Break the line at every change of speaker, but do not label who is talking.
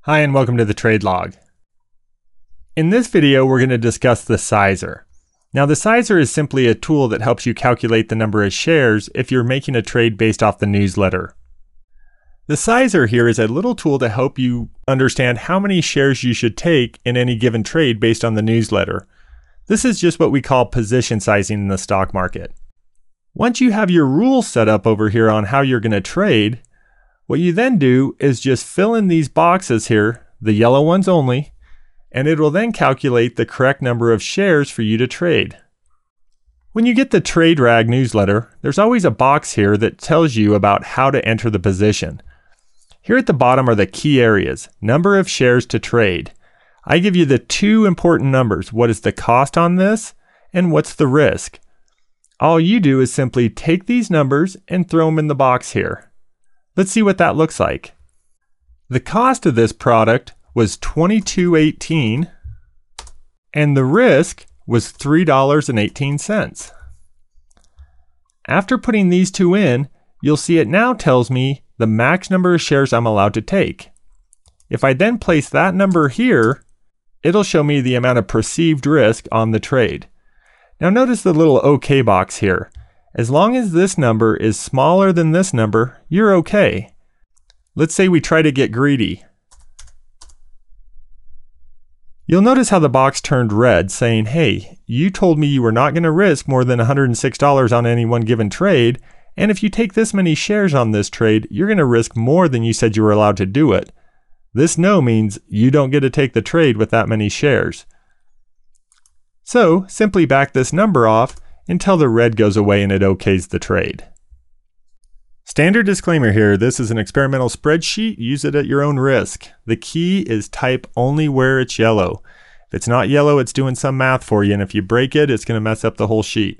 Hi and welcome to the Trade Log. In this video we're going to discuss the sizer. Now the sizer is simply a tool that helps you calculate the number of shares if you're making a trade based off the newsletter. The sizer here is a little tool to help you understand how many shares you should take in any given trade based on the newsletter. This is just what we call position sizing in the stock market. Once you have your rules set up over here on how you're going to trade, what you then do is just fill in these boxes here, the yellow ones only, and it will then calculate the correct number of shares for you to trade. When you get the TradeRag newsletter, there's always a box here that tells you about how to enter the position. Here at the bottom are the key areas, number of shares to trade. I give you the two important numbers, what is the cost on this and what's the risk. All you do is simply take these numbers and throw them in the box here. Let's see what that looks like. The cost of this product was $22.18 and the risk was $3.18. After putting these two in, you'll see it now tells me the max number of shares I'm allowed to take. If I then place that number here, it'll show me the amount of perceived risk on the trade. Now notice the little OK box here. As long as this number is smaller than this number, you're okay. Let's say we try to get greedy. You'll notice how the box turned red saying, hey, you told me you were not going to risk more than $106 on any one given trade, and if you take this many shares on this trade, you're going to risk more than you said you were allowed to do it. This no means you don't get to take the trade with that many shares. So simply back this number off until the red goes away and it okays the trade. Standard disclaimer here, this is an experimental spreadsheet, use it at your own risk. The key is type only where it's yellow. If it's not yellow, it's doing some math for you, and if you break it, it's going to mess up the whole sheet.